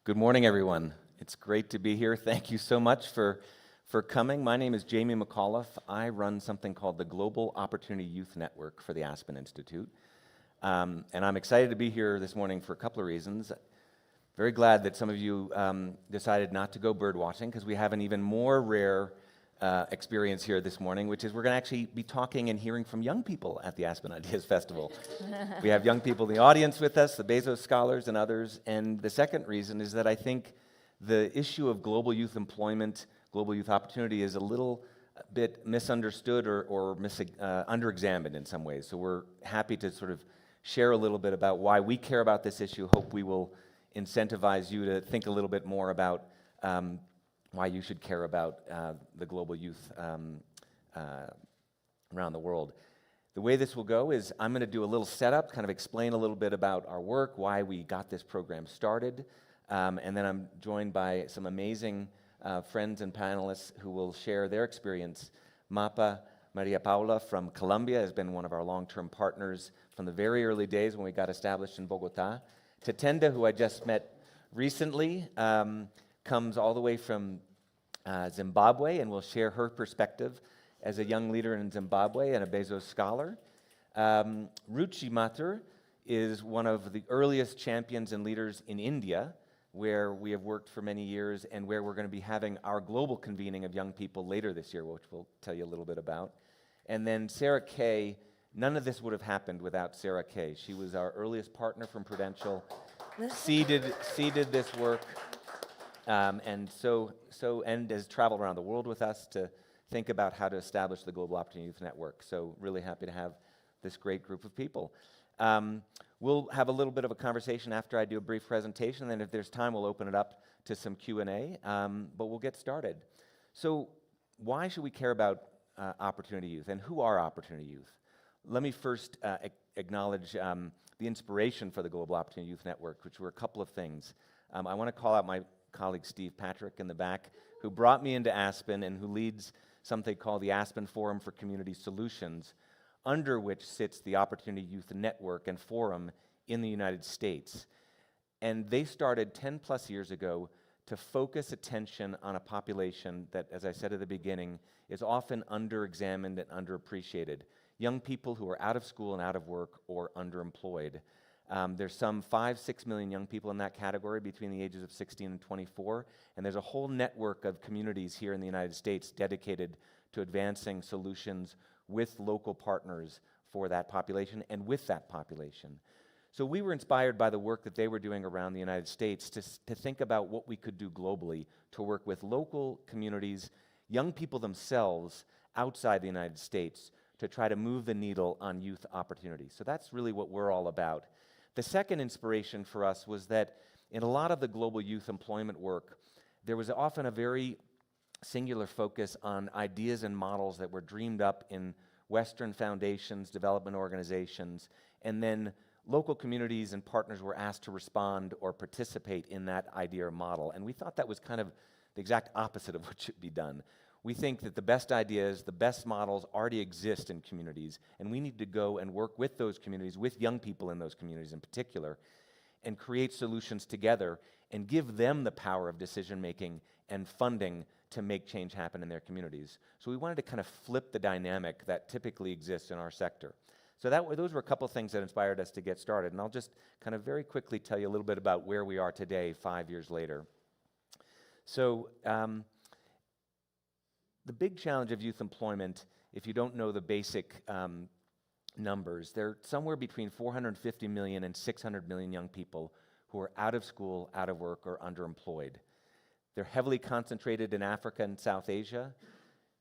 Good morning, everyone. It's great to be here. Thank you so much for coming. My name is Jamie McAuliffe. I run something called the Global Opportunity Youth Network for the Aspen Institute. And I'm excited to be here this morning for a couple of reasons. Very glad that some of you decided not to go bird watching, because we have an even more rare experience here this morning, which is we're going to actually be talking and hearing from young people at the Aspen Ideas Festival. We have young people in the audience with us, the Bezos scholars and others. And the second reason is that I think the issue of global youth employment, global youth opportunity is a little bit misunderstood or under-examined in some ways. So we're happy to sort of share a little bit about why we care about this issue. Hope we will incentivize you to think a little bit more about why you should care about the global youth around the world. The way this will go is I'm going to do a little setup, kind of explain a little bit about our work, why we got this program started, and then I'm joined by some amazing friends and panelists who will share their experience. Maria Paula from Colombia has been one of our long-term partners from the very early days when we got established in Bogota. Tatenda, who I just met recently, comes all the way from Zimbabwe and will share her perspective as a young leader in Zimbabwe and a Bezos scholar. Ruchi Mathur is one of the earliest champions and leaders in India, where we have worked for many years and where we're going to be having our global convening of young people later this year, which we'll tell you a little bit about. And then Sarah Kay. None of this would have happened without Sarah Kay. She was our earliest partner from Prudential, seeded this work, and has traveled around the world with us to think about how to establish the Global Opportunity Youth Network. So really happy to have this great group of people. We'll have a little bit of a conversation after I do a brief presentation, and then if there's time, we'll open it up to some Q&A, but we'll get started. So why should we care about Opportunity Youth, and who are Opportunity Youth? Let me first acknowledge the inspiration for the Global Opportunity Youth Network, which were a couple of things. I want to call out my colleague Steve Patrick in the back, who brought me into Aspen and who leads something called the Aspen Forum for Community Solutions, under which sits the Opportunity Youth Network and Forum in the United States. And they started 10 plus years ago to focus attention on a population that, as I said at the beginning, is often under-examined and underappreciated. Young people who are out of school and out of work or underemployed. There's some 5-6 million young people in that category between the ages of 16 and 24, and there's a whole network of communities here in the United States dedicated to advancing solutions with local partners for that population and with that population. So we were inspired by the work that they were doing around the United States to think about what we could do globally to work with local communities, young people themselves outside the United States, to try to move the needle on youth opportunities. So that's really what we're all about. The second inspiration for us was that in a lot of the global youth employment work, there was often a very singular focus on ideas and models that were dreamed up in Western foundations, development organizations, and then local communities and partners were asked to respond or participate in that idea or model. And we thought that was kind of the exact opposite of what should be done. We think that the best ideas, the best models already exist in communities, and we need to go and work with those communities, with young people in those communities in particular, and create solutions together and give them the power of decision-making and funding to make change happen in their communities. So we wanted to kind of flip the dynamic that typically exists in our sector. So those were a couple of things that inspired us to get started, and I'll just kind of very quickly tell you a little bit about where we are today, 5 years later. So the big challenge of youth employment, if you don't know the basic numbers, there are somewhere between 450 million and 600 million young people who are out of school, out of work, or underemployed. They're heavily concentrated in Africa and South Asia.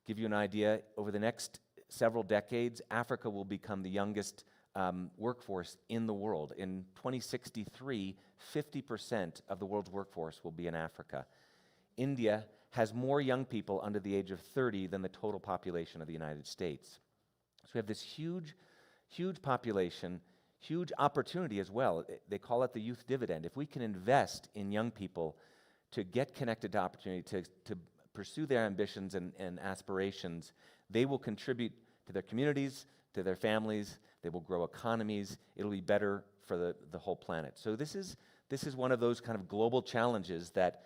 Give you an idea, over the next several decades, Africa will become the youngest workforce in the world. In 2063, 50% of the world's workforce will be in Africa. India has more young people under the age of 30 than the total population of the United States. So we have this huge population, huge opportunity as well. They call it the youth dividend. If we can invest in young people to get connected to opportunity, to pursue their ambitions and aspirations, they will contribute to their communities, to their families, they will grow economies, it'll be better for the whole planet. So this is one of those kind of global challenges that,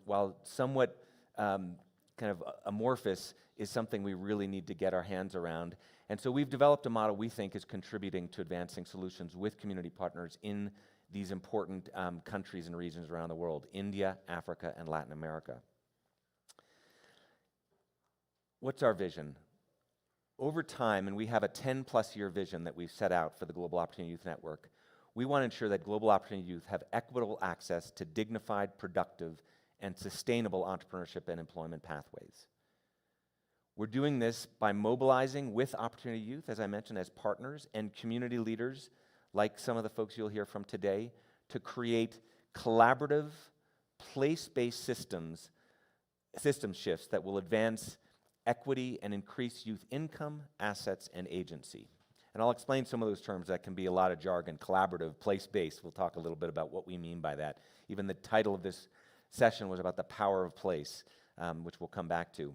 while somewhat kind of amorphous, is something we really need to get our hands around. And so we've developed a model we think is contributing to advancing solutions with community partners in these important countries and regions around the world: India, Africa, and Latin America. What's our vision? Over time, and we have a 10-plus year vision that we've set out for the Global Opportunity Youth Network, we want to ensure that Global Opportunity Youth have equitable access to dignified, productive, and sustainable entrepreneurship and employment pathways. We're doing this by mobilizing with Opportunity Youth, as I mentioned, as partners, and community leaders, like some of the folks you'll hear from today, to create collaborative, place-based system shifts that will advance equity and increase youth income, assets, and agency. And I'll explain some of those terms. That can be a lot of jargon: collaborative, place-based. We'll talk a little bit about what we mean by that. Even the title of this session was about the power of place, which we'll come back to.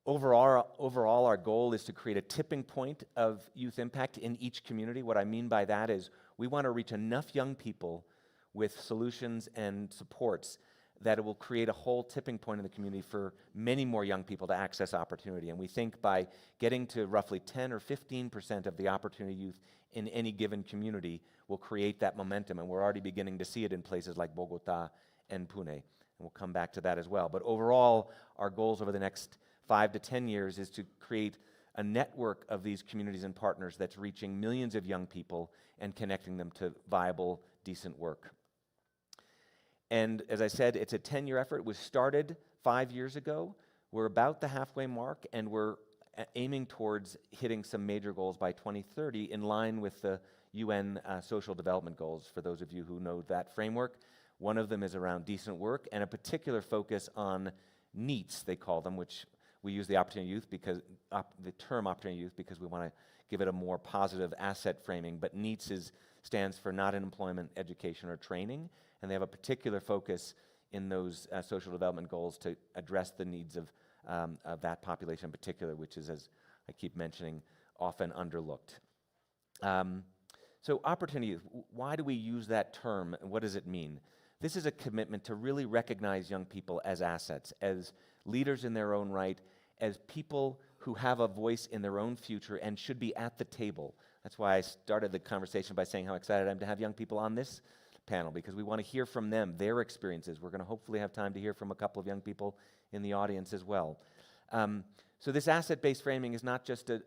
Overall, our goal is to create a tipping point of youth impact in each community. What I mean by that is we want to reach enough young people with solutions and supports that it will create a whole tipping point in the community for many more young people to access opportunity. And we think by getting to roughly 10 or 15% of the opportunity youth in any given community will create that momentum. And we're already beginning to see it in places like Bogota and Pune. And we'll come back to that as well. But overall, our goals over the next 5 to 10 years is to create a network of these communities and partners that's reaching millions of young people and connecting them to viable, decent work. And as I said, it's a 10-year effort. It was started 5 years ago. We're about the halfway mark, and we're aiming towards hitting some major goals by 2030 in line with the UN Social Development Goals, for those of you who know that framework. One of them is around decent work and a particular focus on NEETs, they call them, which we use the Opportunity Youth because the term Opportunity Youth because we want to give it a more positive asset framing. But NEETs stands for not in employment, education, or training. And they have a particular focus in those social development goals to address the needs of that population in particular, which is, as I keep mentioning, often underlooked. So opportunity youth, why do we use that term, and what does it mean? This is a commitment to really recognize young people as assets, as leaders in their own right, as people who have a voice in their own future and should be at the table. That's why I started the conversation by saying how excited I am to have young people on this panel, because we want to hear from them, their experiences. We're going to hopefully have time to hear from a couple of young people in the audience as well. So this asset-based framing is not just a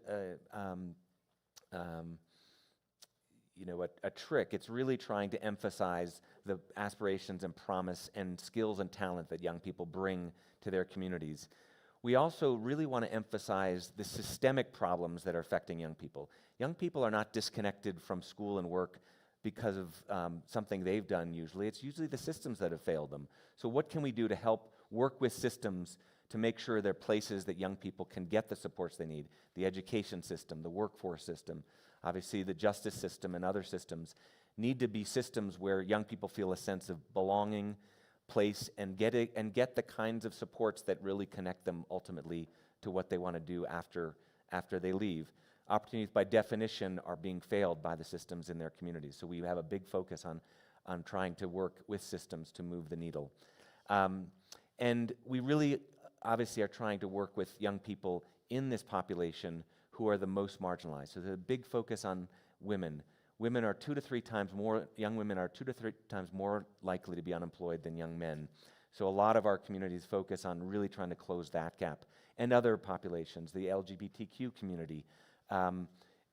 trick. It's really trying to emphasize the aspirations and promise and skills and talent that young people bring to their communities. We also really want to emphasize the systemic problems that are affecting young people. Young people are not disconnected from school and work because of something they've done usually. It's usually the systems that have failed them. So what can we do to help work with systems to make sure they're places that young people can get the supports they need? The education system, the workforce system, obviously the justice system and other systems need to be systems where young people feel a sense of belonging, place, and get the kinds of supports that really connect them ultimately to what they want to do after they leave. Opportunities, by definition, are being failed by the systems in their communities. So we have a big focus on trying to work with systems to move the needle. And we really, obviously, are trying to work with young people in this population who are the most marginalized. So there's a big focus on women. Young women are 2 to 3 times more likely to be unemployed than young men. So a lot of our communities focus on really trying to close that gap. And other populations, the LGBTQ community.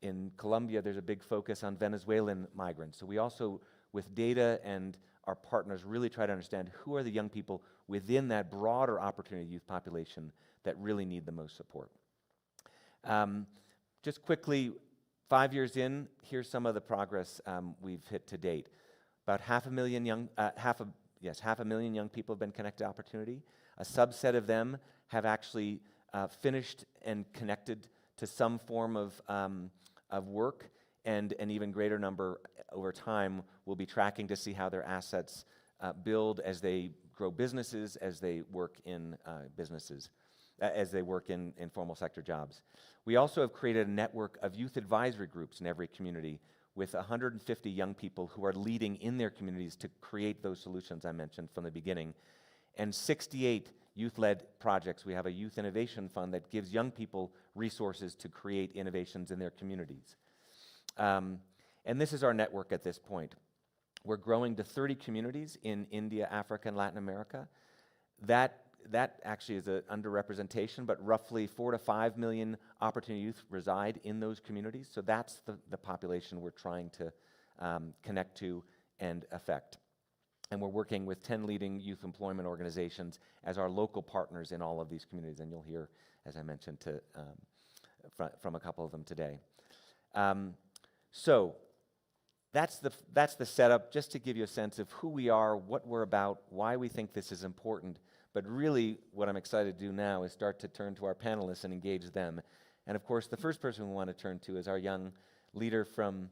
In Colombia, there's a big focus on Venezuelan migrants. So we also, with data and our partners, really try to understand who are the young people within that broader opportunity youth population that really need the most support. Just quickly, 5 years in, here's some of the progress we've hit to date. About half a million young people have been connected to opportunity. A subset of them have actually finished and connected to some form of work, and an even greater number over time will be tracking to see how their assets build as they grow businesses, as they work in as they work in informal sector jobs. We also have created a network of youth advisory groups in every community with 150 young people who are leading in their communities to create those solutions I mentioned from the beginning, and 68 youth-led projects. We have a youth innovation fund that gives young people resources to create innovations in their communities. And this is our network at this point. We're growing to 30 communities in India, Africa, and Latin America. That actually is an underrepresentation, but roughly 4 to 5 million opportunity youth reside in those communities. So that's the population we're trying to connect to and affect. And we're working with 10 leading youth employment organizations as our local partners in all of these communities. And you'll hear, as I mentioned, from a couple of them today. So that's the setup, just to give you a sense of who we are, what we're about, why we think this is important. But really, what I'm excited to do now is start to turn to our panelists and engage them. And of course, the first person we want to turn to is our young leader from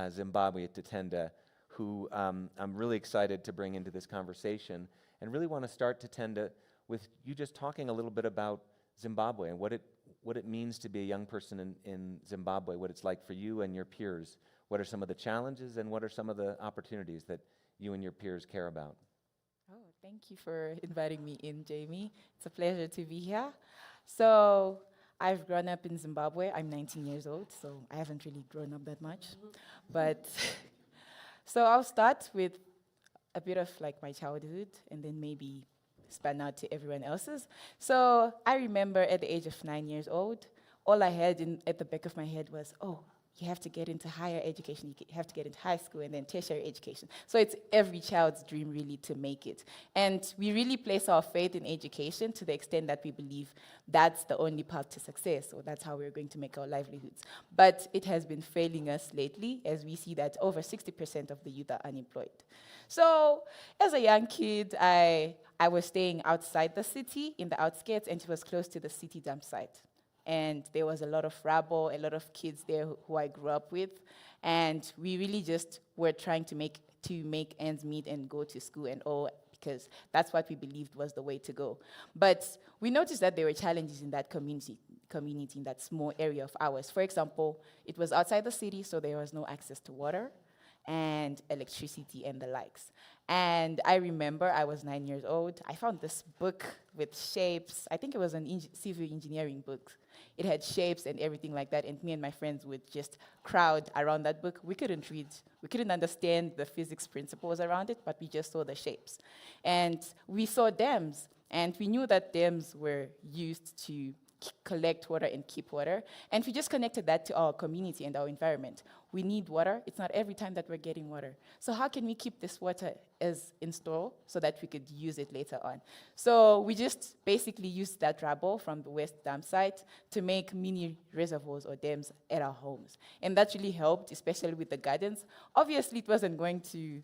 Zimbabwe at Tatenda, who I'm really excited to bring into this conversation, and really want to start Tatenda with you just talking a little bit about Zimbabwe and what it means to be a young person in Zimbabwe, what it's like for you and your peers. What are some of the challenges and what are some of the opportunities that you and your peers care about? Oh, thank you for inviting me in, Jamie. It's a pleasure to be here. So I've grown up in Zimbabwe. I'm 19 years old, so I haven't really grown up that much. But so I'll start with a bit of like my childhood and then maybe span out to everyone else's. So I remember at the age of 9 years old, all I had at the back of my head was, oh, you have to get into higher education, you have to get into high school and then tertiary education. So it's every child's dream really to make it. And we really place our faith in education to the extent that we believe that's the only path to success, or that's how we're going to make our livelihoods. But it has been failing us lately, as we see that over 60% of the youth are unemployed. So as a young kid, I was staying outside the city, in the outskirts, and it was close to the city dump site. And there was a lot of rabble, a lot of kids there who I grew up with. And we really just were trying to make ends meet and go to school and all, because that's what we believed was the way to go. But we noticed that there were challenges in that community, in that small area of ours. For example, it was outside the city, so there was no access to water and electricity and the likes. And I remember I was 9 years old. I found this book with shapes. I think it was an civil engineering book. It had shapes and everything like that, and me and my friends would just crowd around that book. We couldn't read. We couldn't understand the physics principles around it, but we just saw the shapes. And we saw dams, and we knew that dams were used to collect water and keep water. And we just connected that to our community and our environment. We need water. It's not every time that we're getting water. So how can we keep this water as in store so that we could use it later on? So we just basically used that rubble from the West Dam site to make mini reservoirs or dams at our homes. And that really helped, especially with the gardens. Obviously, it wasn't going to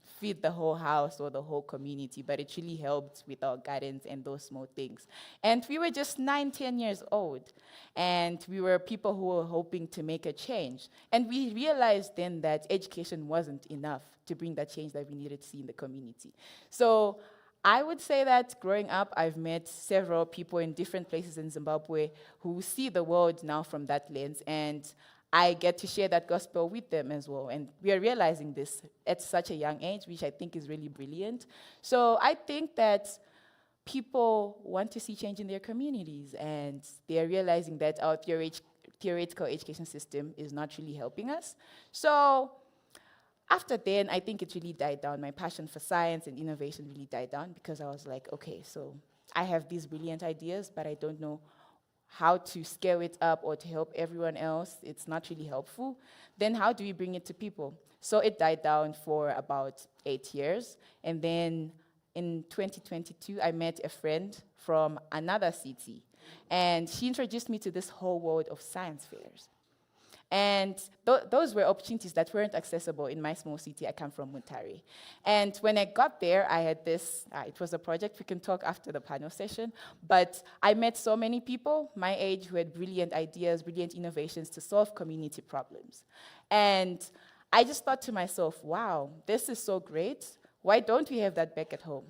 feed the whole house or the whole community, but it really helped with our gardens and those small things. And we were just 9, 10 years old, and we were people who were hoping to make a change. And we realized then that education wasn't enough to bring that change that we needed to see in the community. So I would say that growing up, I've met several people in different places in Zimbabwe who see the world now from that lens, and I get to share that gospel with them as well. And we are realizing this at such a young age, which I think is really brilliant. So I think that people want to see change in their communities, and they are realizing that our theoretical education system is not really helping us. So after then, I think it really died down. My passion for science and innovation really died down, because I was like, okay, so I have these brilliant ideas, but I don't know how to scale it up or to help everyone else. It's not really helpful. Then how do we bring it to people? So it died down for about 8 years. And then in 2022, I met a friend from another city. And she introduced me to this whole world of science fairs. And those were opportunities that weren't accessible in my small city. I come from Mutare. And when I got there, I had this, it was a project, we can talk after the panel session, but I met so many people my age who had brilliant ideas, brilliant innovations to solve community problems. And I just thought to myself, wow, this is so great. Why don't we have that back at home?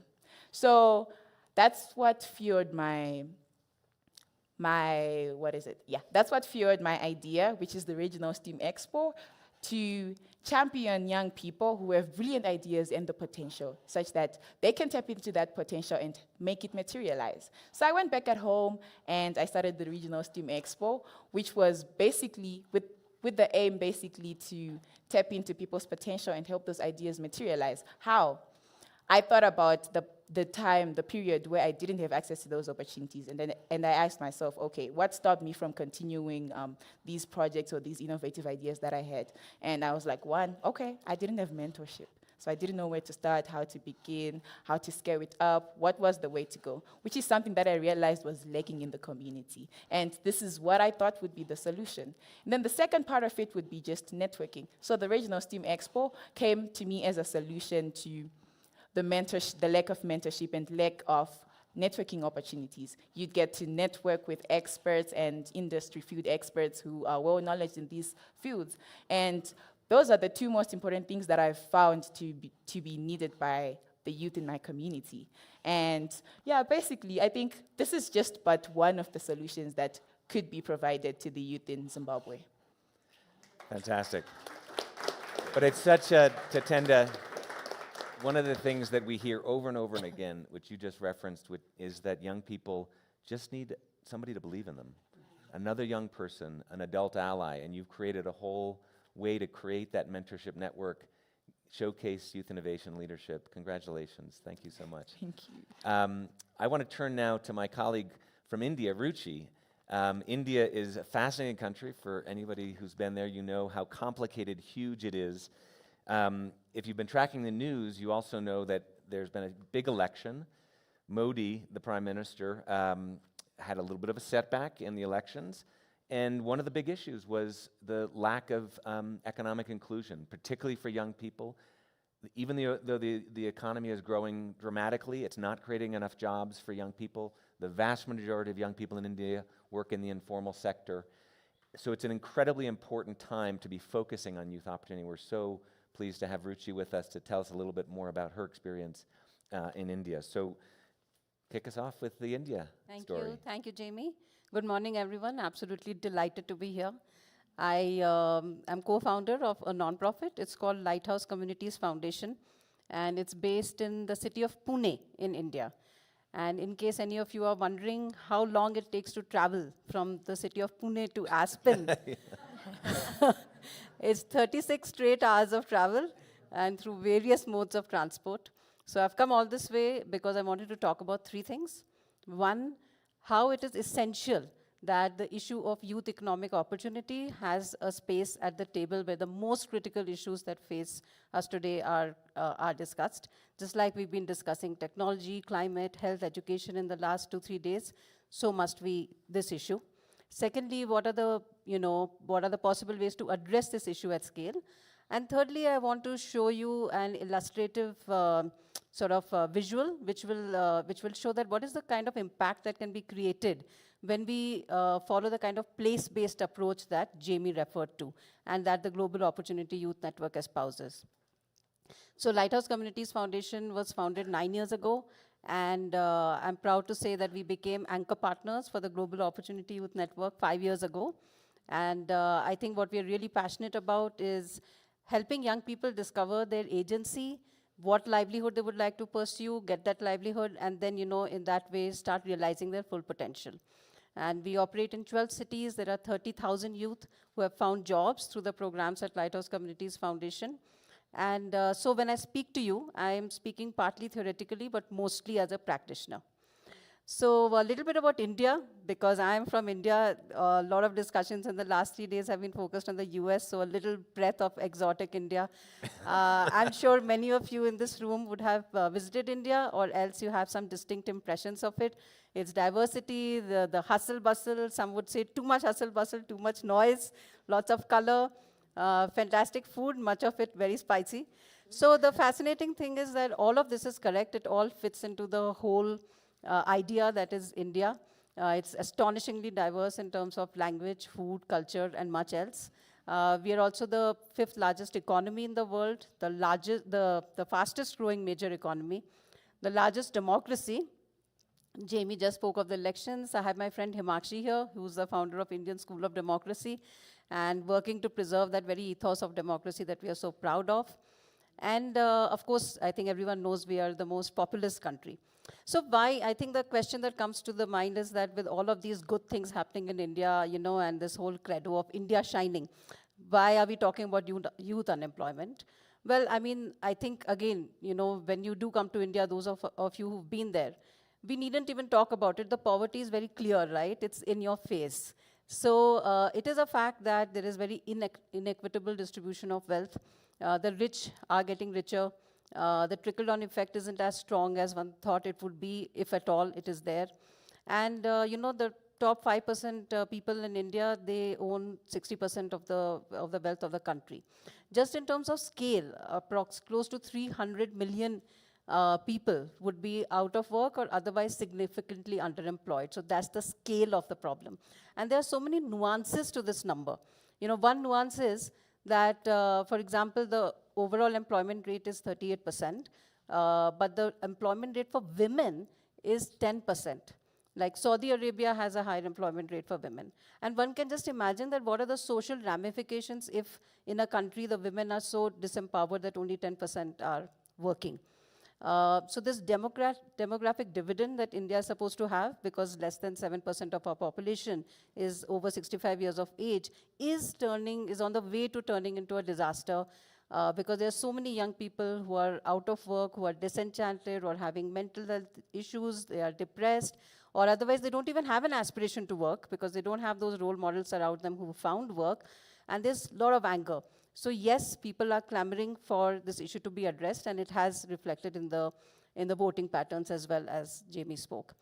So that's what fueled that's what fueled my idea, which is the Regional STEAM Expo, to champion young people who have brilliant ideas and the potential, such that they can tap into that potential and make it materialize. So I went back at home and I started the Regional STEAM Expo, which was basically with the aim basically to tap into people's potential and help those ideas materialize. How? I thought about the period where I didn't have access to those opportunities, and I asked myself, okay, what stopped me from continuing these projects or these innovative ideas that I had? And I was like, one, okay, I didn't have mentorship. So I didn't know where to start, how to begin, how to scale it up, what was the way to go, which is something that I realized was lacking in the community. And this is what I thought would be the solution. And then the second part of it would be just networking. So the Regional STEAM Expo came to me as a solution to the lack of mentorship and lack of networking opportunities. You'd get to network with experts and industry field experts who are well knowledge in these fields. And those are the two most important things that I've found to be needed by the youth in my community. And yeah, basically, I think this is just but one of the solutions that could be provided to the youth in Zimbabwe. Fantastic. But it's such a, Tatenda, one of the things that we hear over and over and again, which you just referenced, is that young people just need somebody to believe in them. Another young person, an adult ally, and you've created a whole way to create that mentorship network, showcase youth innovation leadership. Congratulations. Thank you so much. Thank you. I want to turn now to my colleague from India, Ruchi. India is a fascinating country. For anybody who's been there, you know how complicated, huge it is. If you've been tracking the news, you also know that there's been a big election. Modi, the prime minister, had a little bit of a setback in the elections. And one of the big issues was the lack of economic inclusion, particularly for young people. Even though the economy is growing dramatically, it's not creating enough jobs for young people. The vast majority of young people in India work in the informal sector. So it's an incredibly important time to be focusing on youth opportunity. We're so pleased to have Ruchi with us to tell us a little bit more about her experience in India. So kick us off with the India story. Thank you, Jamie. Good morning, everyone. Absolutely delighted to be here. I am co-founder of a nonprofit. It's called Lighthouse Communities Foundation, and it's based in the city of Pune in India. And in case any of you are wondering how long it takes to travel from the city of Pune to Aspen, it's 36 straight hours of travel and through various modes of transport. So I've come all this way because I wanted to talk about three things. One, how it is essential that the issue of youth economic opportunity has a space at the table where the most critical issues that face us today are discussed. Just like we've been discussing technology, climate, health, education in the last 2-3 days, so must we this issue. Secondly, what are the possible ways to address this issue at scale? And thirdly, I want to show you an illustrative visual, which will show that what is the kind of impact that can be created when we follow the kind of place-based approach that Jamie referred to, and that the Global Opportunity Youth Network espouses. So Lighthouse Communities Foundation was founded 9 years ago, and I'm proud to say that we became anchor partners for the Global Opportunity Youth Network 5 years ago. And I think what we're really passionate about is helping young people discover their agency, what livelihood they would like to pursue, get that livelihood, and then, in that way, start realizing their full potential. And we operate in 12 cities. There are 30,000 youth who have found jobs through the programs at Lighthouse Communities Foundation. And so when I speak to you, I am speaking partly theoretically, but mostly as a practitioner. So a little bit about India, because I am from India. A lot of discussions in the last 3 days have been focused on the US, so a little breath of exotic India. I'm sure many of you in this room would have visited India, or else you have some distinct impressions of it. Its diversity, the hustle bustle, some would say too much hustle bustle, too much noise, lots of color, fantastic food, much of it very spicy. So the fascinating thing is that all of this is correct. It all fits into the whole idea that is India. It's astonishingly diverse in terms of language, food, culture, and much else. We are also the 5th largest economy in the world, the fastest growing major economy, the largest democracy. Jamie just spoke of the elections. I have my friend Himakshi here, who's the founder of Indian School of Democracy. and working to preserve that very ethos of democracy that we are so proud of. And of course, I think everyone knows we are the most populous country. So why, I think the question that comes to the mind is that with all of these good things happening in India, you know, and this whole credo of India shining, why are we talking about youth unemployment? Well, I mean, I think, again, you know, when you do come to India, those of you who've been there, we needn't even talk about it. The poverty is very clear, right? It's in your face. So it is a fact that there is very inequitable distribution of wealth. The rich are getting richer. The trickle-down effect isn't as strong as one thought it would be, if at all it is there. And you know, the top 5% people in India, they own 60% of the wealth of the country. Just in terms of scale, close to 300 million people would be out of work or otherwise significantly underemployed. So that's the scale of the problem. And there are so many nuances to this number. You know, one nuance is that, for example, the overall employment rate is 38%, but the employment rate for women is 10%. Like Saudi Arabia has a higher employment rate for women. And one can just imagine that what are the social ramifications if in a country the women are so disempowered that only 10% are working. So this demographic dividend that India is supposed to have, because less than 7% of our population is over 65 years of age, is on the way to turning into a disaster, because there are so many young people who are out of work, who are disenchanted, or having mental health issues, they are depressed, or otherwise they don't even have an aspiration to work because they don't have those role models around them who found work, and there's a lot of anger. So yes, people are clamoring for this issue to be addressed, and it has reflected in the voting patterns as well, as Jamie spoke.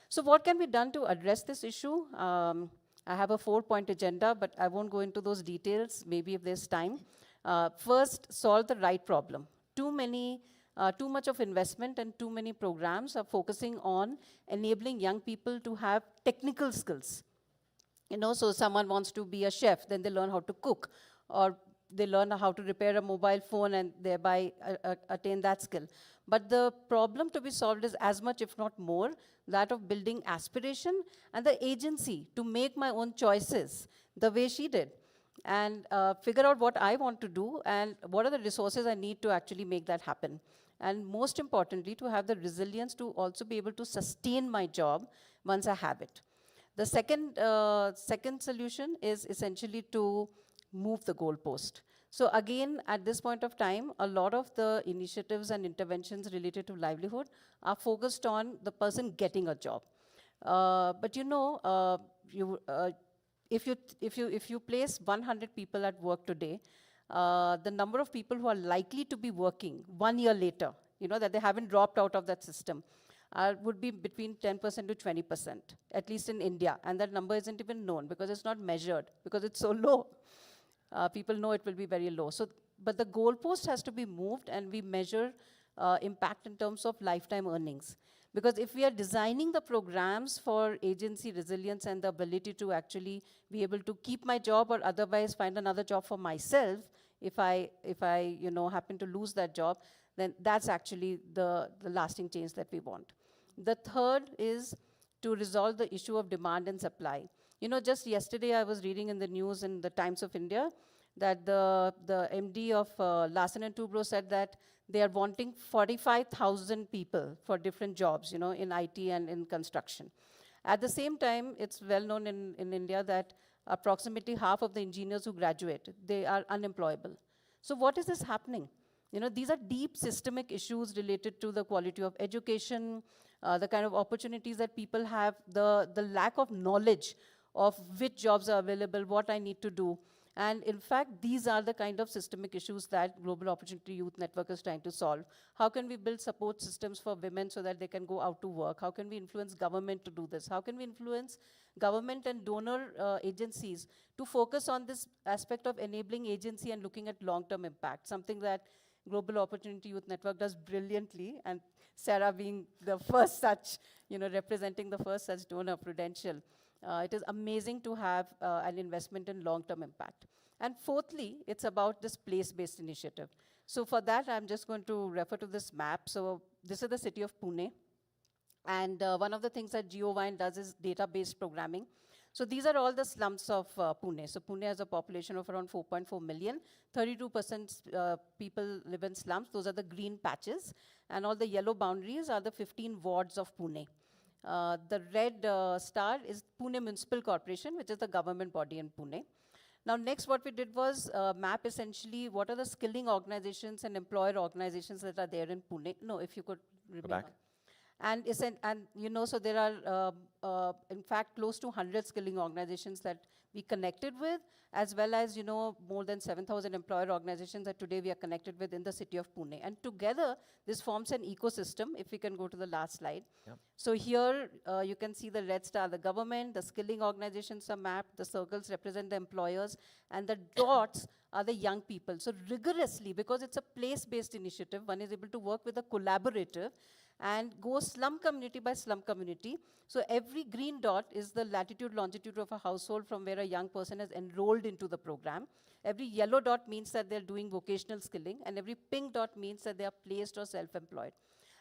So what can be done to address this issue? I have a 4-point agenda, but I won't go into those details, maybe if there's time. First, solve the right problem. Too much of investment and too many programs are focusing on enabling young people to have technical skills. You know, so someone wants to be a chef, then they learn how to cook, or they learn how to repair a mobile phone and thereby attain that skill. But the problem to be solved is as much, if not more, that of building aspiration and the agency to make my own choices the way she did, and figure out what I want to do and what are the resources I need to actually make that happen. And most importantly, to have the resilience to also be able to sustain my job once I have it. The second solution is essentially to move the goalpost. So again, at this point of time, a lot of the initiatives and interventions related to livelihood are focused on the person getting a job. But you know, if you place 100 people at work today, the number of people who are likely to be working 1 year later, you know, that they haven't dropped out of that system, would be between 10% to 20%, at least in India. And that number isn't even known because it's not measured, because it's so low. People know it will be very low. So, but the goalpost has to be moved, and we measure impact in terms of lifetime earnings. Because if we are designing the programs for agency, resilience, and the ability to actually be able to keep my job or otherwise find another job for myself, if I you know, happen to lose that job, then that's actually the lasting change that we want. The third is to resolve the issue of demand and supply. You know, just yesterday I was reading in the news in the Times of India that the MD of Larsen & Toubro said that they are wanting 45,000 people for different jobs, you know, in IT and in construction. At the same time, it's well known in India that approximately half of the engineers who graduate, they are unemployable. So what is this happening? You know, these are deep systemic issues related to the quality of education, the kind of opportunities that people have, the lack of knowledge of which jobs are available, what I need to do. And in fact, these are the kind of systemic issues that Global Opportunity Youth Network is trying to solve. How can we build support systems for women so that they can go out to work? How can we influence government to do this? How can we influence government and donor agencies to focus on this aspect of enabling agency and looking at long-term impact, something that Global Opportunity Youth Network does brilliantly, and Sarah being the first such, you know, representing the first such donor, Prudential. It is amazing to have an investment in long-term impact. And fourthly, it's about this place-based initiative. So for that, I'm just going to refer to this map. So this is the city of Pune. And one of the things that GeoWine does is data-based programming. So these are all the slums of Pune. So Pune has a population of around 4.4 million. 32% people live in slums. Those are the green patches. And all the yellow boundaries are the 15 wards of Pune. The red star is Pune Municipal Corporation, which is the government body in Pune. Now, next what we did was map essentially what are the skilling organizations and employer organizations that are there in Pune. No, if you could remain back. on. And so there are, in fact, close to 100 skilling organizations that we connected with, as well as, more than 7,000 employer organizations that today we are connected with in the city of Pune. And together, this forms an ecosystem, if we can go to the last slide. Yep. So here, you can see the red star, the government, the skilling organizations are mapped, the circles represent the employers, and the dots are the young people. So rigorously, because it's a place-based initiative, one is able to work with a collaborative and go slum community by slum community. So every green dot is the latitude, longitude of a household from where a young person is enrolled into the program. Every yellow dot means that they're doing vocational skilling, and every pink dot means that they are placed or self-employed.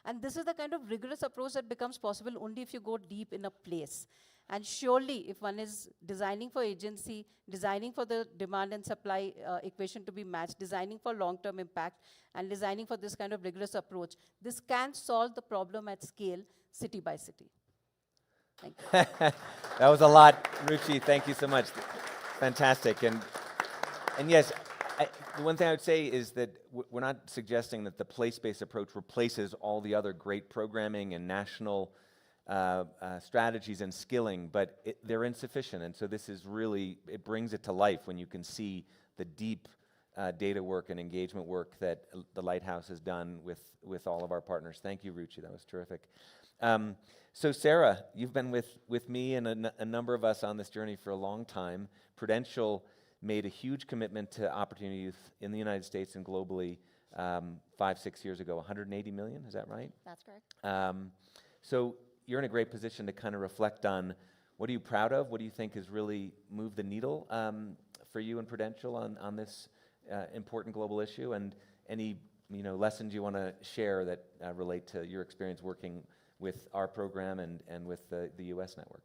And this is the kind of rigorous approach that becomes possible only if you go deep in a place. And surely, if one is designing for agency, designing for the demand and supply equation to be matched, designing for long-term impact, and designing for this kind of rigorous approach, this can solve the problem at scale, city by city. Thank you. That was a lot, Ruchi. Thank you so much. Fantastic. And yes, the one thing I would say is that we're not suggesting that the place-based approach replaces all the other great programming and national strategies and skilling, but they're insufficient. And so this is really, it brings it to life when you can see the deep data work and engagement work that the Lighthouse has done with all of our partners. Thank you, Ruchi. That was terrific. So Sarah, you've been with me and a number of us on this journey for a long time. Prudential made a huge commitment to opportunity youth in the United States and globally 5-6 years ago, 180 million, is that right? That's correct. So you're in a great position to kind of reflect on what are you proud of? What do you think has really moved the needle for you and Prudential on this important global issue? And any lessons you want to share that relate to your experience working with our program and with the US network?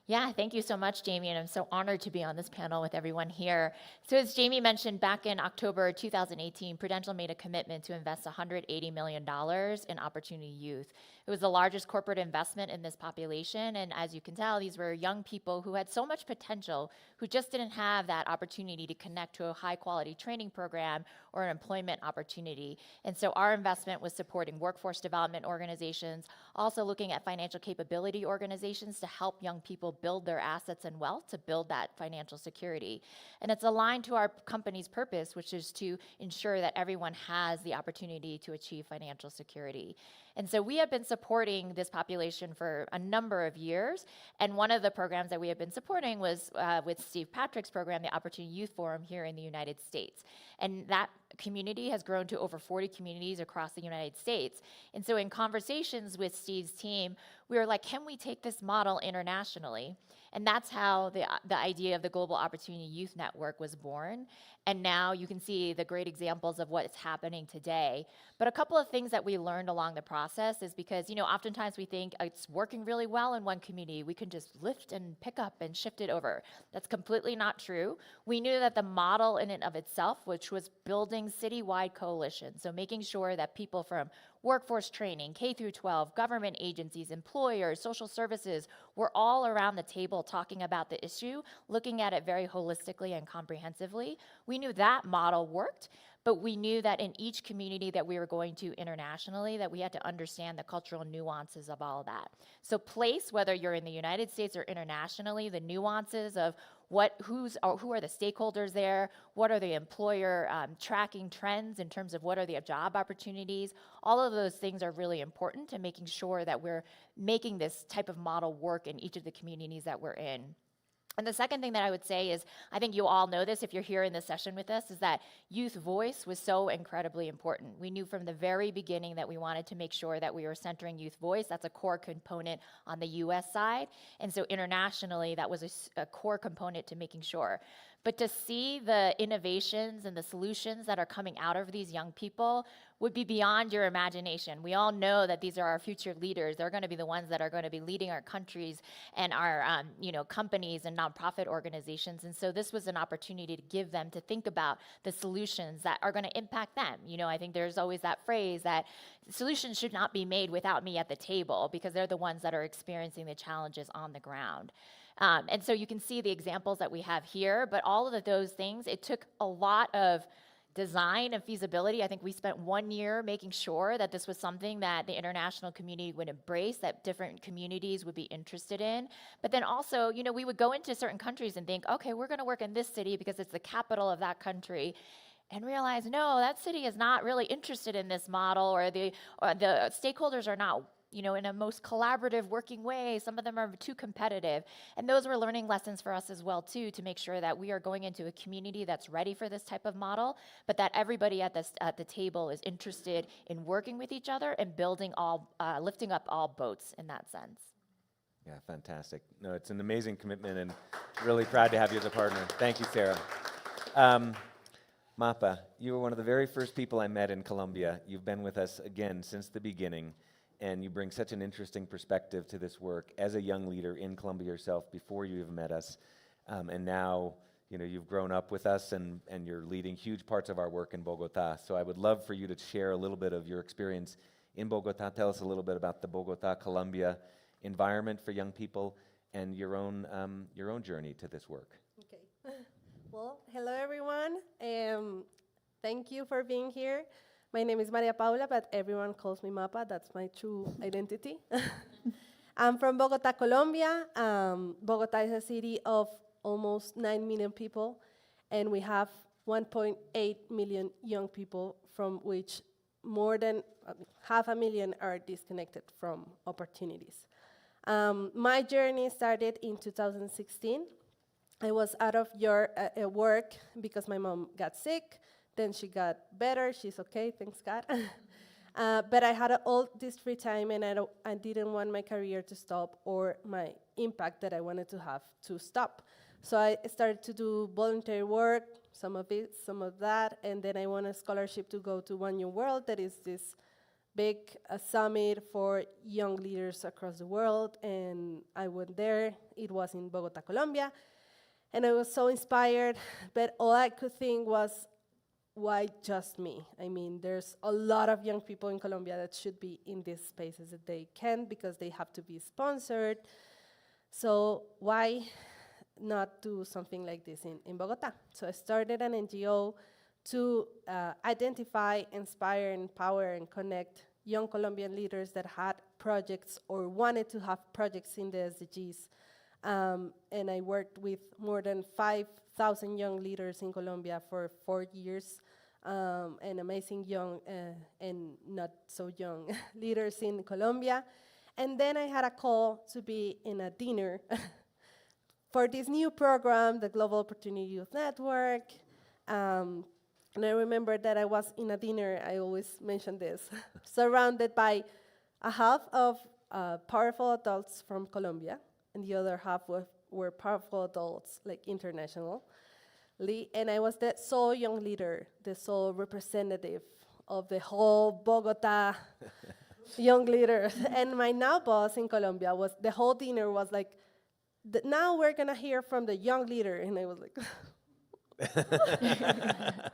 Yeah, thank you so much, Jamie, and I'm so honored to be on this panel with everyone here. So as Jamie mentioned, back in October 2018, Prudential made a commitment to invest $180 million in Opportunity Youth. It was the largest corporate investment in this population, and as you can tell, these were young people who had so much potential, who just didn't have that opportunity to connect to a high-quality training program or an employment opportunity. And so our investment was supporting workforce development organizations, also looking at financial capability organizations to help young people build their assets and wealth to build that financial security. And it's aligned to our company's purpose, which is to ensure that everyone has the opportunity to achieve financial security. And so we have been supporting this population for a number of years. And one of the programs that we have been supporting was with Steve Patrick's program, the Opportunity Youth Forum here in the United States. And that community has grown to over 40 communities across the United States. And so in conversations with Steve's team, we were like, can we take this model internationally? And that's how the idea of the Global Opportunity Youth Network was born. And now you can see the great examples of what's happening today. But a couple of things that we learned along the process is because, oftentimes we think it's working really well in one community. We can just lift and pick up and shift it over. That's completely not true. We knew that the model in and of itself, which was building citywide coalitions, so making sure that people from workforce training, K through 12, government agencies, employers, social services, were all around the table talking about the issue, looking at it very holistically and comprehensively. We knew that model worked, but we knew that in each community that we were going to internationally, that we had to understand the cultural nuances of all of that. So place, whether you're in the United States or internationally, the nuances of who are the stakeholders there, what are the employer tracking trends in terms of what are the job opportunities, all of those things are really important to making sure that we're making this type of model work in each of the communities that we're in. And the second thing that I would say is, I think you all know this if you're here in this session with us, is that youth voice was so incredibly important. We knew from the very beginning that we wanted to make sure that we were centering youth voice. That's a core component on the US side. And so internationally, that was a core component to making sure. But to see the innovations and the solutions that are coming out of these young people would be beyond your imagination. We all know that these are our future leaders. They're going to be the ones that are going to be leading our countries and our companies and nonprofit organizations. And so this was an opportunity to give them to think about the solutions that are going to impact them. I think there's always that phrase that solutions should not be made without me at the table, because they're the ones that are experiencing the challenges on the ground. And so you can see the examples that we have here, but all of those things, it took a lot of design and feasibility. I think we spent 1 year making sure that this was something that the international community would embrace, that different communities would be interested in. But then also, we would go into certain countries and think, okay, we're going to work in this city because it's the capital of that country, and realize, no, that city is not really interested in this model, or the stakeholders are not in a most collaborative working way. Some of them are too competitive. And those were learning lessons for us as well, too, to make sure that we are going into a community that's ready for this type of model, but that everybody at the table is interested in working with each other and lifting up all boats in that sense. Yeah, fantastic. No, it's an amazing commitment, and really proud to have you as a partner. Thank you, Sarah. Mapa, you were one of the very first people I met in Colombia. You've been with us again since the beginning, and you bring such an interesting perspective to this work as a young leader in Colombia yourself before you even met us. And now, you've grown up with us, and you're leading huge parts of our work in Bogota. So I would love for you to share a little bit of your experience in Bogota. Tell us a little bit about the Bogota, Colombia environment for young people and your own journey to this work. Okay. Well, hello everyone. Thank you for being here. My name is Paula, but everyone calls me Mapa. That's my true identity. I'm from Bogota, Colombia. Bogota is a city of almost 9 million people, and we have 1.8 million young people, from which more than 500,000 are disconnected from opportunities. My journey started in 2016. I was out of work because my mom got sick. Then she got better. She's okay, thanks God. But I had all this free time, and I didn't want my career to stop, or my impact that I wanted to have to stop. So I started to do voluntary work, some of it, some of that, and then I won a scholarship to go to One New World, that is this big summit for young leaders across the world, and I went there. It was in Bogota, Colombia, and I was so inspired, but all I could think was, why just me? I mean, there's a lot of young people in Colombia that should be in these spaces that they can't, because they have to be sponsored. So why not do something like this in Bogota? So I started an NGO to identify, inspire, empower, and connect young Colombian leaders that had projects or wanted to have projects in the SDGs. And I worked with more than 5,000 young leaders in Colombia for 4 years, and amazing young and not so young leaders in Colombia. And then I had a call to be in a dinner for this new program, the Global Opportunity Youth Network. And I remember that I was in a dinner, I always mention this, surrounded by a half of powerful adults from Colombia, and the other half were powerful adults, like internationally. And I was the sole young leader, the sole representative of the whole Bogota young leaders. And my now boss in Colombia the whole dinner was like, now we're gonna hear from the young leader. And I was like,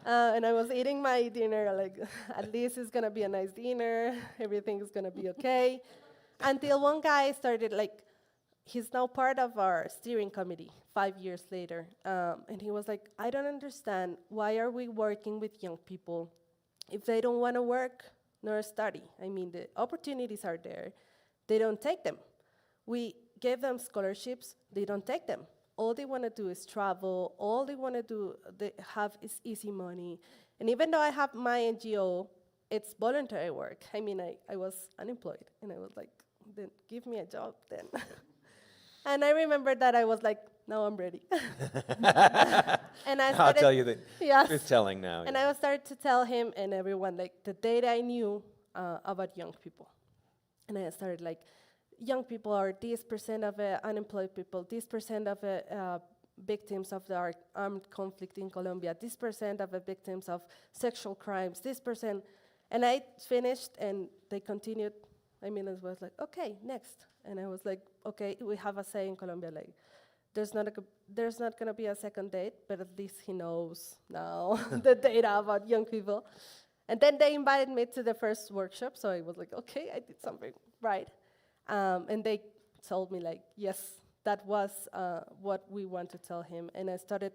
and I was eating my dinner, like, at least it's gonna be a nice dinner, everything is gonna be okay. Until one guy started, like, he's now part of our steering committee 5 years later. And he was like, I don't understand, why are we working with young people if they don't wanna work nor study? I mean, the opportunities are there, they don't take them. We gave them scholarships, they don't take them. All they wanna do is travel, all they wanna do, they have is easy money. And even though I have my NGO, it's voluntary work. I mean, I was unemployed, and I was like, then give me a job then. And I remember that I was like, now I'm ready. And I started, I'll tell you that. yes. It's telling now. And I started to tell him and everyone, like, the data I knew about young people. And I started, like, young people are this % of unemployed people, this % of victims of the armed conflict in Colombia, this percent of the victims of sexual crimes, this percent. And I finished, and they continued. I mean, it was like, okay, next. And I was like, okay, we have a say in Colombia, like, there's not going to be a second date, but at least he knows now the data about young people. And then they invited me to the first workshop, so I was like, okay, I did something right. And they told me, like, yes, that was what we want to tell him. And I started,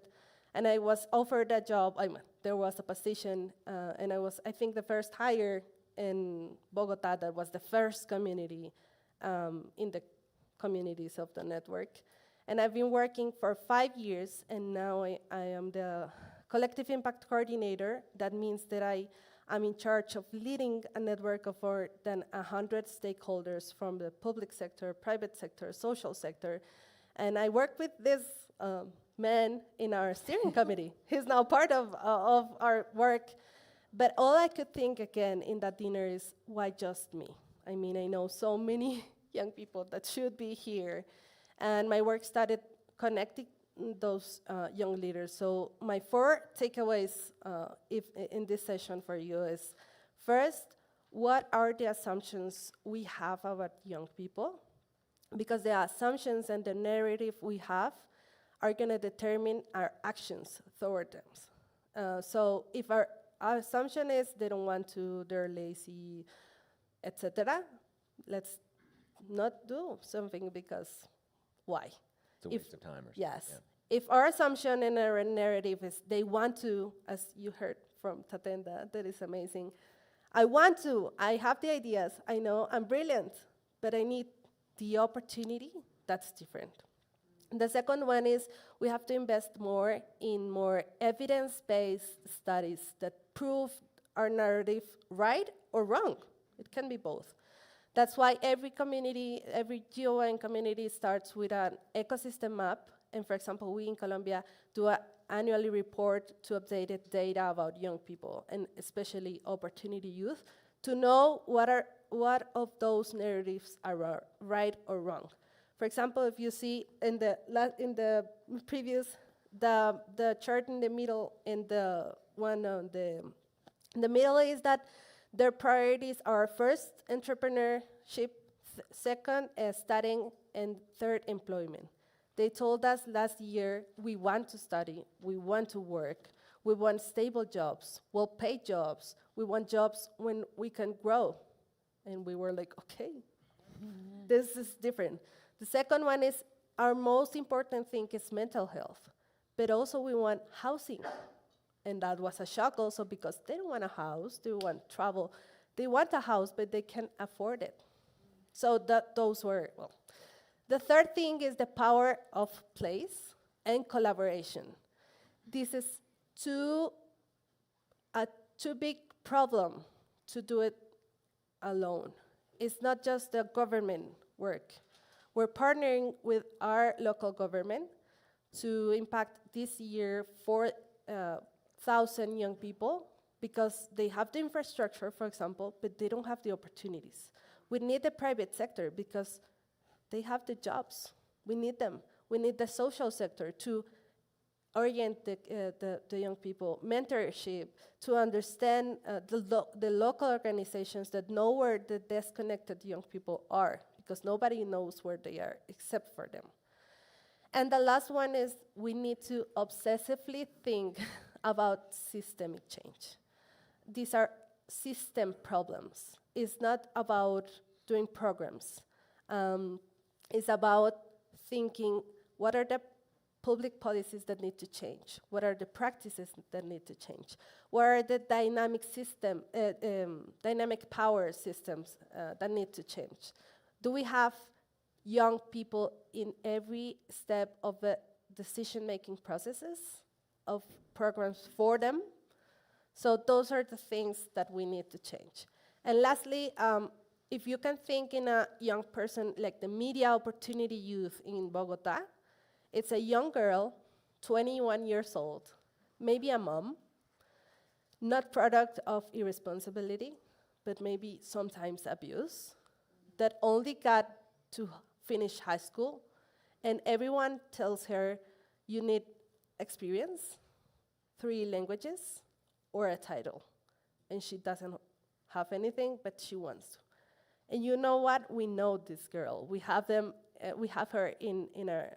and I was offered a job. There was a position, and I was, I think, the first hire in Bogota. That was the first community in the communities of the network. And I've been working for 5 years, and now I am the collective impact coordinator. That means that I'm in charge of leading a network of more than 100 stakeholders from the public sector, private sector, social sector. And I work with this man in our steering committee. He's now part of our work. But all I could think again in that dinner is, why just me? I mean, I know so many young people that should be here. And my work started connecting those young leaders. So my 4 takeaways in this session for you is, first, what are the assumptions we have about young people? Because the assumptions and the narrative we have are going to determine our actions toward them. So if our assumption is they don't want to, they're lazy, etc., let's not do something, because why? It's a waste of time or something. Yes. Yeah. If our assumption in our narrative is they want to, as you heard from Tatenda, that is amazing. I want to, I have the ideas, I know I'm brilliant, but I need the opportunity. That's different. The second one is we have to invest more in more evidence-based studies that prove our narrative right or wrong. It can be both. That's why every community, every GON community starts with an ecosystem map. And for example, we in Colombia do an annually report to updated data about young people, and especially opportunity youth, to know what of those narratives are right or wrong. For example, if you see in the previous, the chart in the middle, and the one on the middle is that their priorities are first, entrepreneurship, second, studying, and third, employment. They told us last year, we want to study, we want to work, we want stable jobs, well-paid jobs, we want jobs when we can grow. And we were like, okay, this is different. The second one is, our most important thing is mental health, but also we want housing. And that was a shock also, because they don't want a house, they want travel. They want a house, but they can't afford it. So those were, well. The third thing is the power of place and collaboration. This is too big problem to do it alone. It's not just the government work. We're partnering with our local government to impact this year 4,000 young people, because they have the infrastructure, for example, but they don't have the opportunities. We need the private sector because they have the jobs. We need them. We need the social sector to orient the young people, mentorship, to understand the local organizations that know where the disconnected young people are, because nobody knows where they are except for them. And the last one is we need to obsessively think about systemic change. These are system problems. It's not about doing programs. It's about thinking, what are the public policies that need to change? What are the practices that need to change? What are the dynamic power systems that need to change? Do we have young people in every step of the decision-making processes of programs for them? So those are the things that we need to change. And lastly, if you can think in a young person like the media opportunity youth in Bogota, it's a young girl, 21 years old, maybe a mom, not product of irresponsibility, but maybe sometimes abuse, that only got to finish high school, and everyone tells her, you need experience, 3 languages, or a title. And she doesn't have anything, but she wants to. And you know what? We know this girl. We have her in our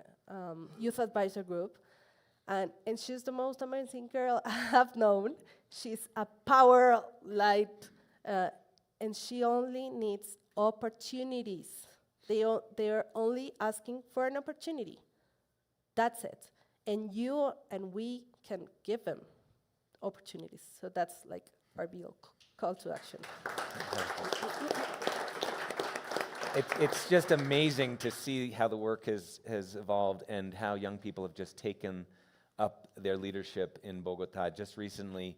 youth advisor group, and she's the most amazing girl I have known. She's a power light, and she only needs opportunities. They are only asking for an opportunity. That's it. And you and we can give them opportunities. So that's like our real call to action. It's just amazing to see how the work has evolved and how young people have just taken up their leadership in Bogota. Just recently,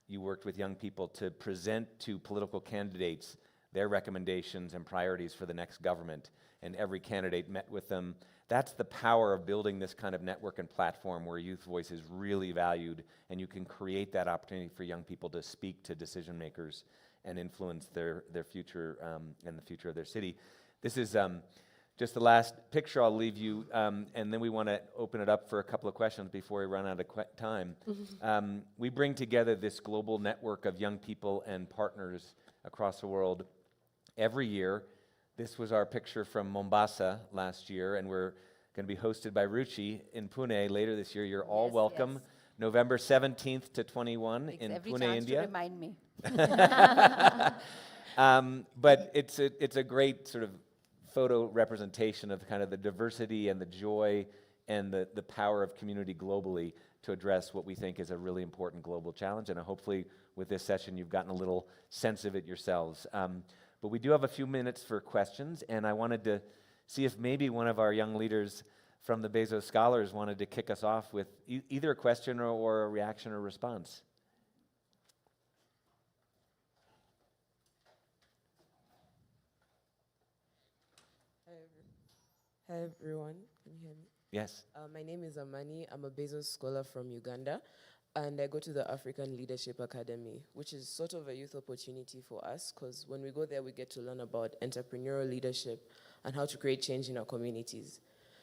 you worked with young people to present to political candidates their recommendations and priorities for the next government, and every candidate met with them. That's the power of building this kind of network and platform where youth voice is really valued, and you can create that opportunity for young people to speak to decision makers and influence their future and the future of their city. This is just the last picture I'll leave you, and then we want to open it up for a couple of questions before we run out of time. We bring together this global network of young people and partners across the world every year. This was our picture from Mombasa last year, and we're going to be hosted by Ruchi in Pune later this year. You're all welcome. Yes. November 17th to 21 in Every Pune, chance India. to remind me. But it's a great sort of photo representation of kind of the diversity and the joy and the power of community globally to address what we think is a really important global challenge. And hopefully with this session you've gotten a little sense of it yourselves. But we do have a few minutes for questions, and I wanted to see if maybe one of our young leaders from the Bezos Scholars wanted to kick us off with either a question or a reaction or response. Hi everyone, can you hear me? Yes. My name is Amani. I'm a Bezos scholar from Uganda, and I go to the African Leadership Academy, which is sort of a youth opportunity for us, because when we go there, we get to learn about entrepreneurial leadership and how to create change in our communities.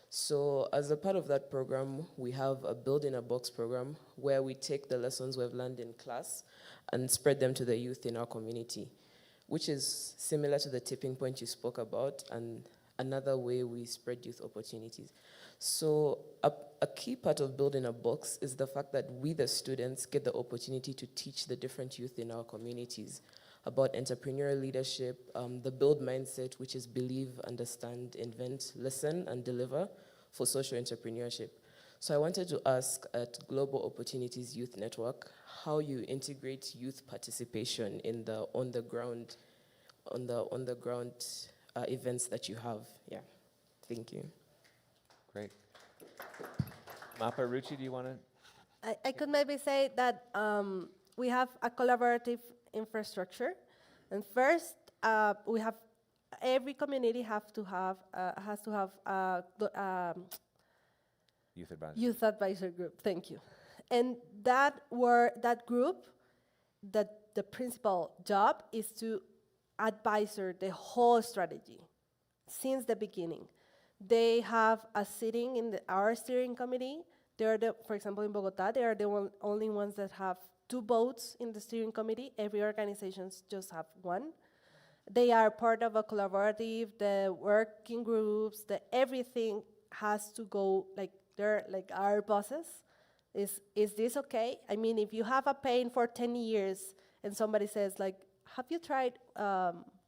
So as a part of that program, we have a Build in a Box program where we take the lessons we've learned in class and spread them to the youth in our community, which is similar to the tipping point you spoke about, and another way we spread youth opportunities. So a key part of Building a Box is the fact that we, the students, get the opportunity to teach the different youth in our communities about entrepreneurial leadership, the build mindset, which is believe, understand, invent, listen, and deliver for social entrepreneurship. So I wanted to ask at Global Opportunities Youth Network how you integrate youth participation in the on-the-ground events that you have. Yeah, thank you. Great. Mapa, Ruchi, do you want to? I could maybe say that we have a collaborative infrastructure, and first we have every community has to have Youth advisor. youth advisor group. Thank you, and that group, that the principal job is to advisor the whole strategy since the beginning. They have a sitting in our steering committee. For example, in Bogota, they are the only ones that have 2 votes in the steering committee. Every organization just have 1. They are part of a collaborative, the working groups, everything has to go, like they're like our bosses. Is this okay? I mean, if you have a pain for 10 years and somebody says like, have you tried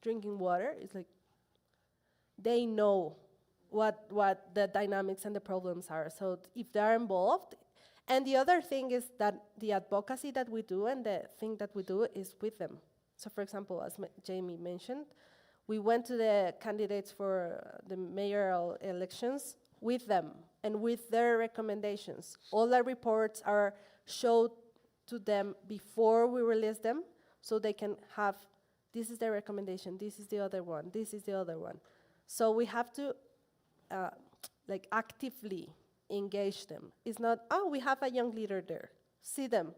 drinking water? It's like, they know what the dynamics and the problems are. So if they're involved, and the other thing is that the advocacy that we do and the thing that we do is with them. So for example, as Jamie mentioned, we went to the candidates for the mayoral elections with them and with their recommendations. All our reports are showed to them before we release them, so they can have, this is their recommendation, this is the other one, this is the other one. So we have to like actively engage them. It's not, oh, we have a young leader there, see them,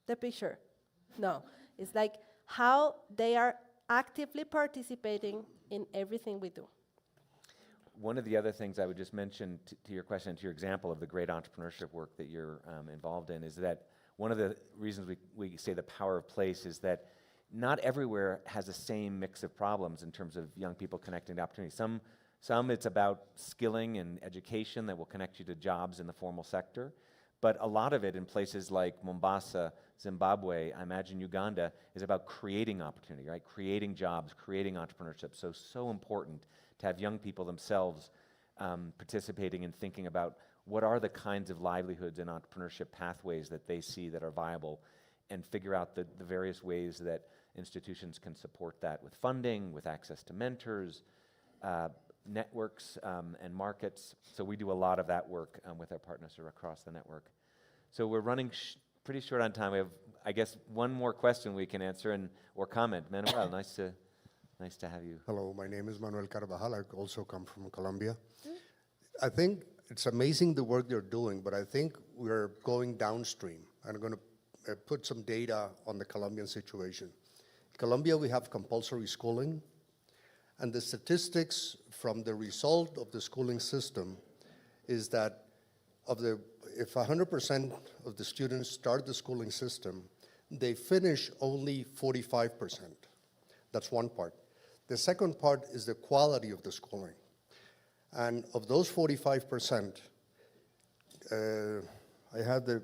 the picture. No, it's like how they are actively participating in everything we do. one of the other things I would just mention to your question, to your example of the great entrepreneurship work that you're involved in, is that one of the reasons we say the power of place is that not everywhere has the same mix of problems in terms of young people connecting to opportunities. Some it's about skilling and education that will connect you to jobs in the formal sector, but a lot of it in places like Mombasa, Zimbabwe, I imagine Uganda, is about creating opportunity, right? Creating jobs, creating entrepreneurship. So important to have young people themselves participating and thinking about what are the kinds of livelihoods and entrepreneurship pathways that they see that are viable, and figure out the various ways that institutions can support that with funding, with access to mentors, networks, and markets. So we do a lot of that work with our partners across the network. So we're running pretty short on time. We have, I guess, one more question we can answer or comment. Manuel, nice to have you. Hello, my name is Manuel Carvajal. I also come from Colombia. I think it's amazing the work they're doing, but I think we're going downstream. I'm going to put some data on the Colombian situation. In Colombia, we have compulsory schooling, and the statistics from the result of the schooling system is that if 100% of the students start the schooling system, they finish only 45%. That's one part. The second part is the quality of the schooling. And of those 45%, I have the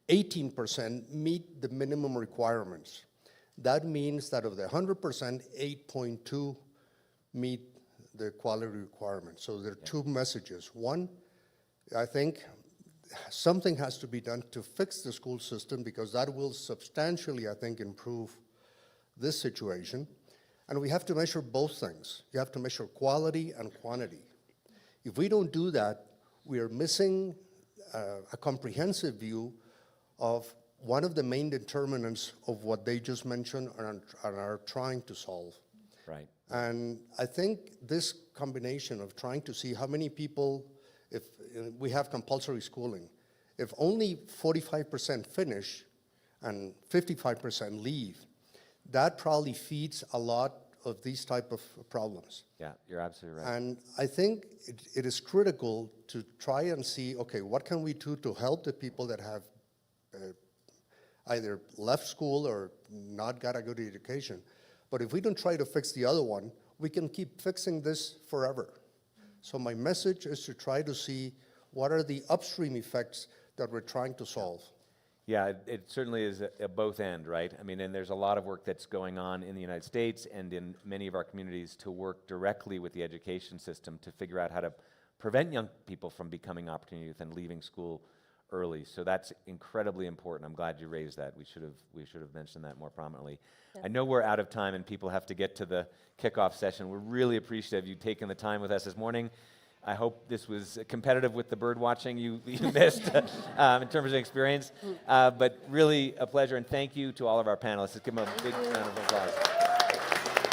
18% meet the minimum requirements. That means that of the 100%, 8.2 meet the quality requirements. So there are two messages. One, I think something has to be done to fix the school system, because that will substantially, I think, improve this situation. And we have to measure both things. You have to measure quality and quantity. If we don't do that, we are missing a comprehensive view of one of the main determinants of what they just mentioned and are trying to solve. Right. And I think this combination of trying to see how many people, if we have compulsory schooling, if only 45% finish and 55% leave, that probably feeds a lot of these type of problems. Yeah, you're absolutely right. And I think it is critical to try and see, okay, what can we do to help the people that have either left school or not got a good education. But if we don't try to fix the other one, we can keep fixing this forever. So my message is to try to see what are the upstream effects that we're trying to solve. Yeah, it certainly is a both end, right? I mean, and there's a lot of work that's going on in the United States and in many of our communities to work directly with the education system to figure out how to prevent young people from becoming opportunity youth and leaving school early. So that's incredibly important. I'm glad you raised that. We should have mentioned that more prominently. Yeah. I know we're out of time and people have to get to the kickoff session. We're really appreciative of you taking the time with us this morning. I hope this was competitive with the bird watching you missed in terms of experience. But really a pleasure, and thank you to all of our panelists. Let's give them a big round of applause.